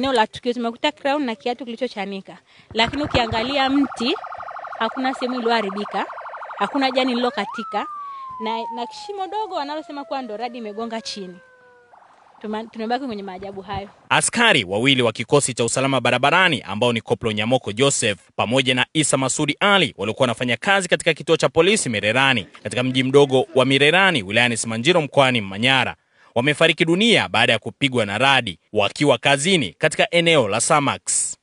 eneo la tukio tumekuta crown na kiatu kilichochanika. Lakini ukiangalia mti hakuna sehemu iliyoharibika, hakuna jani lililokatika na kishimo dogo wanalosema kwa ndo radi imegonga chini. Tumebaki kwenye maajabu hayo. Askari wawili wa kikosi cha usalama barabarani ambao ni Koplo Nyamoko Joseph pamoja na Isa Masudi Ali walikuwa wanafanya kazi katika kituo cha polisi Mirerani katika mji mdogo wa Mirerani wilayani Simanjiro mkoani Manyara wamefariki dunia baada ya kupigwa na radi wakiwa kazini katika eneo la Samax.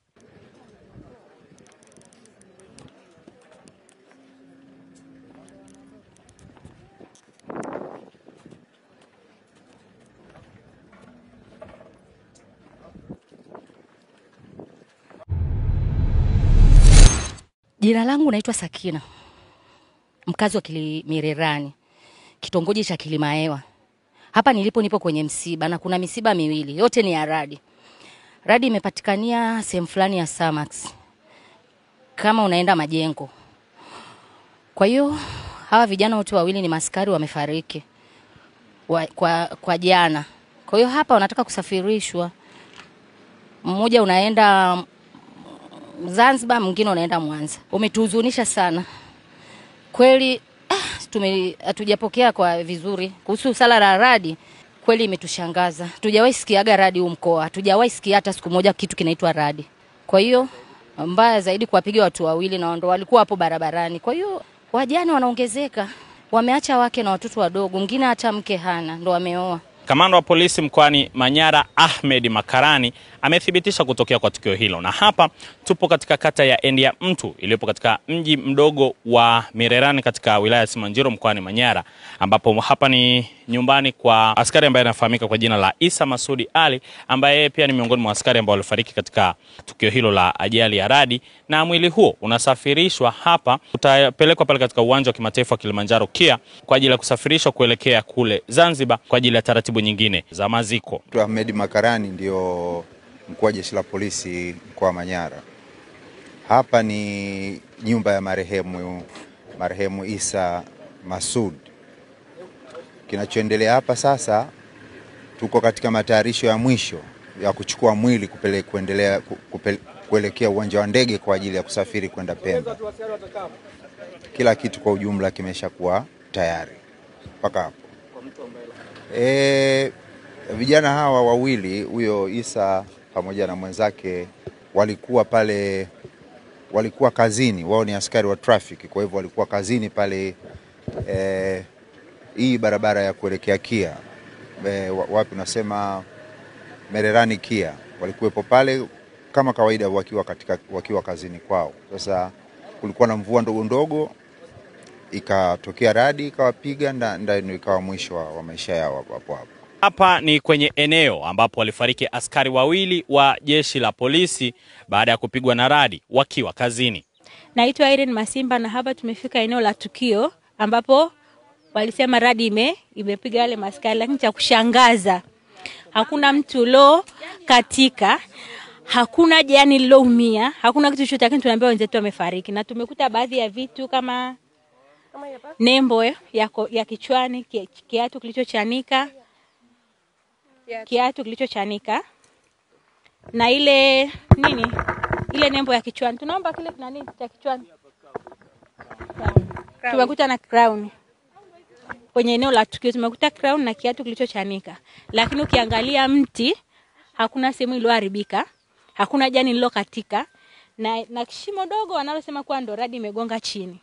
Jina langu naitwa Sakina, mkazi wa Mirerani, kitongoji cha Kilimaewa. Hapa nipo kwenye msiba na kuna misiba miwili, yote ni ya radi. Radi imepatikania sehemu fulani ya Samax, kama unaenda Majengo. Kwa hiyo hawa vijana wote wawili ni maskari wamefariki kwa jana. Kwa hiyo hapa wanataka kusafirishwa. Mmoja unaenda Zanzibar, mwingine unaenda Mwanza. Umetuhuzunisha sana. Kweli hatujapokea kwa vizuri. Kuhusu sala la radi, kweli imetushangaza. Hatujawahi sikiaga radi huu mkoa. Hatujawahi sikia hata siku moja kitu kinaitwa radi. Kwa hiyo mbaya zaidi kuwapiga watu wawili na ndo walikuwa hapo barabarani. Kwa hiyo wajane wanaongezeka. Wameacha wake na watoto wadogo, mwingine hata mke hana, ndo wameoa. Kamanda wa polisi mkoani Manyara Ahmed Makarani amethibitisha kutokea kwa tukio hilo, na hapa tupo katika kata ya Endia Mtu iliyopo katika mji mdogo wa Mirerani katika wilaya ya Simanjiro mkoani Manyara, ambapo hapa ni nyumbani kwa askari ambaye anafahamika kwa jina la Isa Masudi Ali, ambaye pia ni miongoni mwa askari ambao walifariki katika tukio hilo la ajali ya radi, na mwili huo unasafirishwa hapa, utapelekwa pale katika uwanja wa kimataifa wa Kilimanjaro KIA kwa ajili ya kusafirishwa kuelekea kule Zanzibar kwa ajili ya taratibu nyingine za maziko. Ahmed Makarani ndio mkuu wa jeshi la polisi mkoa wa Manyara. Hapa ni nyumba ya marehemu Isa Masud. Kinachoendelea hapa sasa, tuko katika matayarisho ya mwisho ya kuchukua mwili kuelekea uwanja wa ndege kwa ajili ya kusafiri kwenda Pemba. Kila kitu kwa ujumla kimeshakuwa tayari mpaka hapo. Vijana hawa wawili, huyo Isa pamoja na mwenzake, walikuwa kazini. Wao ni askari wa traffic, kwa hivyo walikuwa kazini pale hii barabara ya kuelekea KIA. Wapi nasema Mirerani KIA. Walikuwepo pale kama kawaida wakiwa kazini kwao. Sasa kulikuwa na mvua ndogo, ikatokea radi ikawapiga, ndio ikawa mwisho wa maisha yao hapo. Hapa ni kwenye eneo ambapo walifariki askari wawili wa jeshi la polisi baada ya kupigwa na radi wakiwa kazini. Naitwa Irene Masimba na hapa tumefika eneo la tukio ambapo walisema radi imepiga wale maskari, lakini cha kushangaza hakuna mtu katika, hakuna jani liloumia, hakuna kitu chochote, lakini tunaambiwa wenzetu wamefariki. Na tumekuta baadhi ya vitu kama nembo ya kichwani, kiatu kilichochanika na ile nembo ya kichwani. Tunaomba kile cha kichwani. Tumekuta na crown. Kwenye eneo la tukio tumekuta crown na kiatu kilichochanika. Lakini ukiangalia mti hakuna sehemu iliyoharibika, hakuna jani lililokatika na kishimo dogo wanalosema kwa ndo radi imegonga chini.